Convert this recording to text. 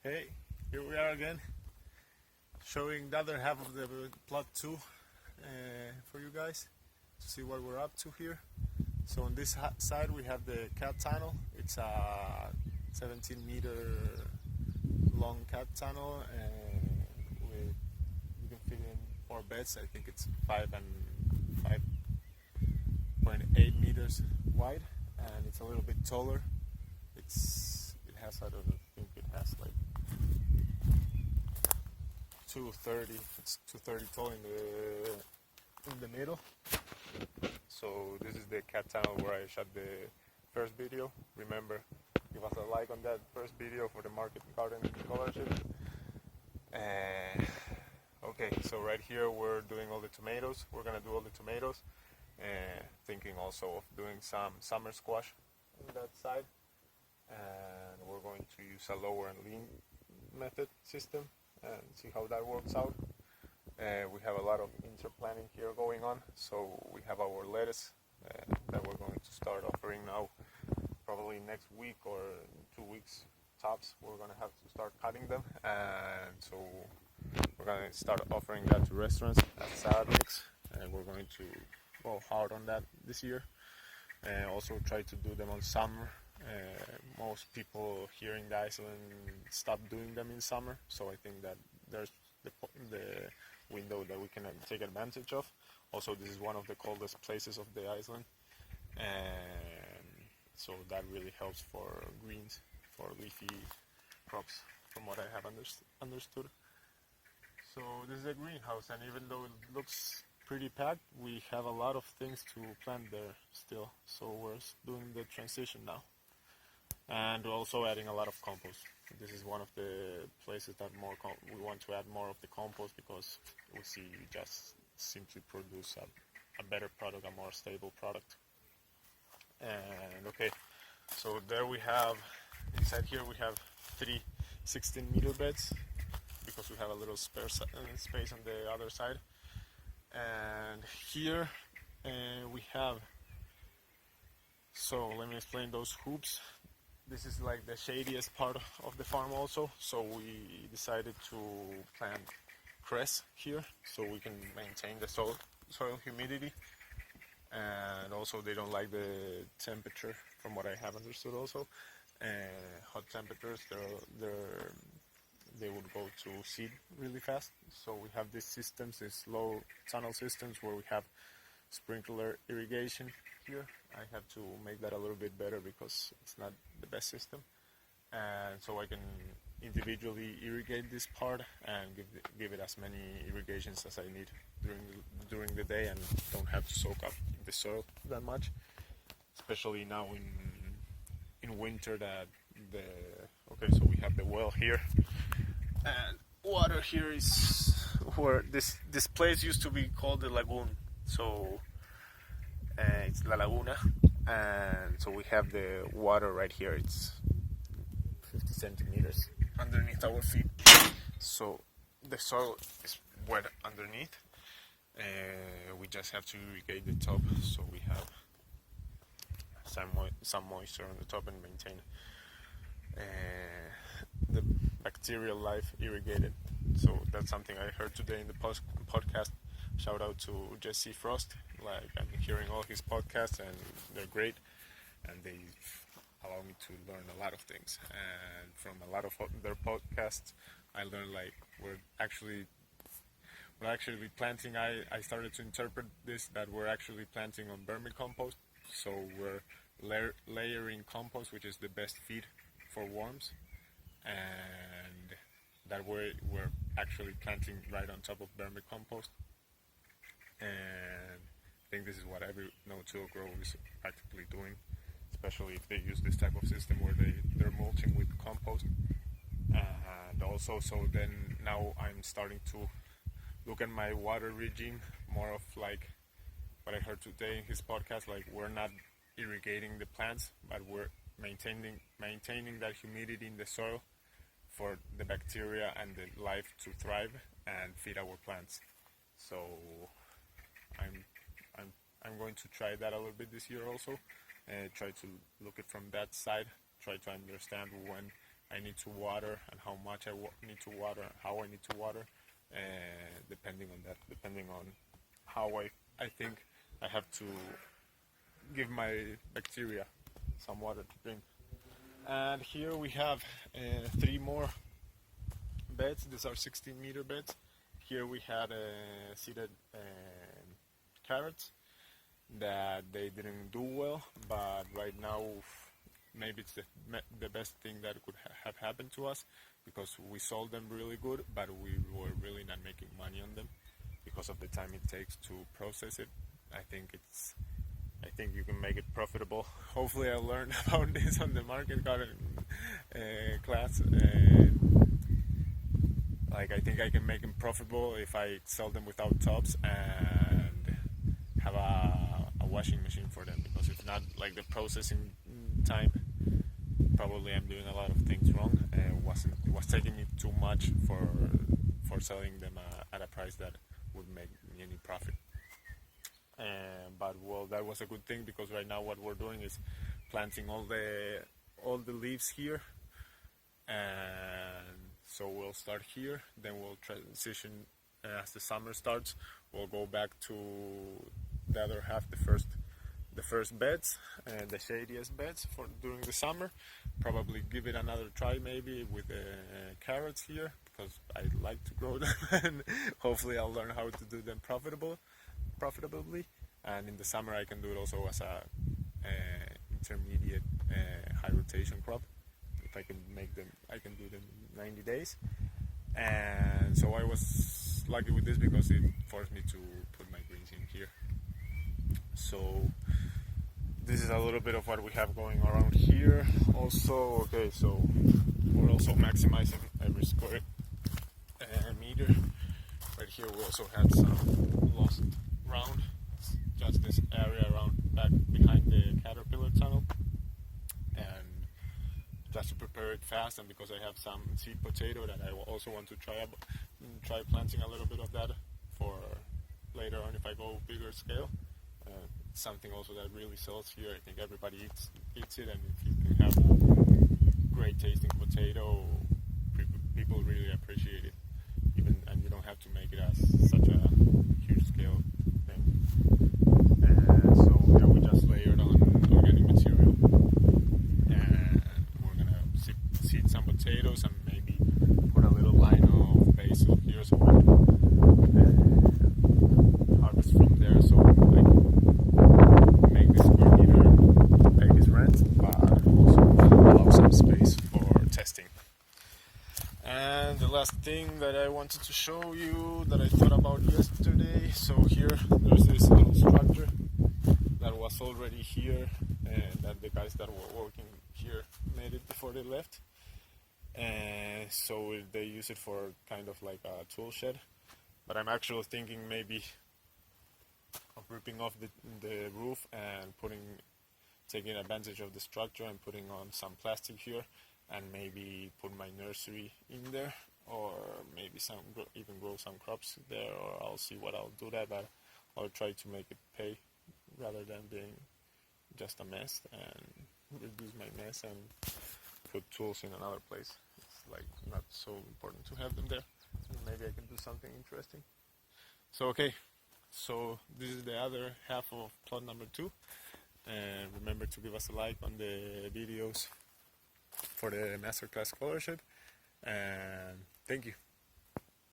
Hey, here we are again, showing the other half of the plot 2 for you guys to see what we're up to here. So on this side we have the cat tunnel. It's a 17-meter long cat tunnel, with you can fit in 4 beds. I think it's 5 and 5.8 meters wide, and it's a little bit taller. It has, I don't know, I think it has like 230. It's 230 tall in the middle. So this is the cat tunnel where I shot the first video. Remember, give us a like on that first video for the Market Gardeners Scholarship. Okay, so right here we're doing all the tomatoes. We're gonna do all the tomatoes. Thinking also of doing some summer squash on that side. And we're going to use a lower and lean method system and see how that works out. We have a lot of interplanting here going on, so we have our lettuce that we're going to start offering now, probably next week or 2 weeks tops. We're going to have to start cutting them, and so we're going to start offering that to restaurants as salad mix, and we're going to go hard on that this year, and also try to do them on summer. Most people here in the island stop doing them in summer, so I think that there's the window that we can take advantage of. Also, this is one of the coldest places of the island, and so that really helps for greens, for leafy crops, from what I have understood. So this is a greenhouse, and even though it looks pretty packed, we have a lot of things to plant there still, so we're doing the transition now. And also adding a lot of compost. This is one of the places that we want to add more of the compost, because we see you just simply produce a better product, a more stable product. And okay, so there we have, inside here we have 3 16-meter beds, because we have a little spare space on the other side. And here we have, so let me explain those hoops. This is like the shadiest part of the farm also, so we decided to plant cress here so we can maintain the soil humidity, and also they don't like the temperature, from what I have understood also. Hot temperatures, they would go to seed really fast, so we have these systems, these low tunnel systems where we have sprinkler irrigation here. I have to make that a little bit better because it's not the best system, and so I can individually irrigate this part and give it as many irrigations as I need during the day, and don't have to soak up the soil that much, especially now in winter. Okay, so we have the well here, and water here is where this place used to be called the lagoon. So it's La Laguna, and so we have the water right here. It's 50 centimeters underneath our feet, so the soil is wet underneath. We just have to irrigate the top, so we have some moisture on the top and maintain the bacterial life irrigated. So that's something I heard today in the podcast. Shout out to Jesse Frost. Like, I'm hearing all his podcasts, and they're great, and they allow me to learn a lot of things. And from a lot of their podcasts, I learned like we're actually planting. I started to interpret this that we're actually planting on vermicompost. So we're layering compost, which is the best feed for worms, and that we're actually planting right on top of vermicompost. And I think this is what every no-till grower is practically doing, especially if they use this type of system where they're mulching with compost. And also, so then now I'm starting to look at my water regime more of like what I heard today in his podcast. Like, we're not irrigating the plants, but we're maintaining that humidity in the soil for the bacteria and the life to thrive and feed our plants. So I'm going to try that a little bit this year also, and try to look it from that side, try to understand when I need to water and how much I need to water, how I need to water, depending on that, depending on how I think I have to give my bacteria some water to drink. And here we have 3 more beds. These are 16-meter beds. Here we had seeded carrots that they didn't do well, but right now maybe it's the best thing that could have happened to us, because we sold them really good, but we were really not making money on them because of the time it takes to process it. I think you can make it profitable. Hopefully I learned about this on the Market Garden class. Like, I think I can make them profitable if I sell them without tubs and have a washing machine for them, because if not, like, the processing time, probably I'm doing a lot of things wrong. It was taking me too much for selling them at a price that would make me any profit. But well, that was a good thing, because right now what we're doing is planting all the leaves here, and so we'll start here, then we'll transition as the summer starts. We'll go back to the other half, the first beds, the shadiest beds for during the summer. Probably give it another try, maybe with carrots here, because I like to grow them, and hopefully I'll learn how to do them profitably. And in the summer I can do it also as a intermediate high rotation crop. If I can make them, I can do them in 90 days. And so I was lucky with this because it forced me to put my greens in here. So this is a little bit of what we have going around here. Also, okay, so we're also maximizing every square meter. Right here we also had some lost ground, just this area around back behind the caterpillar tunnel, and just to prepare it fast, and because I have some seed potato that I also want to try planting a little bit of that for later on if I go bigger scale. Something also that really sells here. I think everybody eats it, and if you can have great tasting potato, people really appreciate it. And you don't have to make it as such a huge scale thing. So yeah, we just layered on organic material, and we're gonna seed some potatoes and maybe put a little line of basil here, so we can harvest from there. So like make the square meter pay his rent, but also allow some space for testing. And the last thing that I wanted to show you that I thought about yesterday, so here there's this little structure that was already here, and that the guys that were working here made it before they left, and so they use it for kind of like a tool shed. But I'm actually thinking maybe of ripping off the roof and taking advantage of the structure and putting on some plastic here, and maybe put my nursery in there, or maybe even grow some crops there, or I'll see what I'll do that, but I'll try to make it pay rather than being just a mess, and reduce my mess and put tools in another place. It's like not so important to have them there, and maybe I can do something interesting. So okay, so this is the other half of plot number 2, and remember to give us a like on the videos for the Masterclass scholarship, and thank you.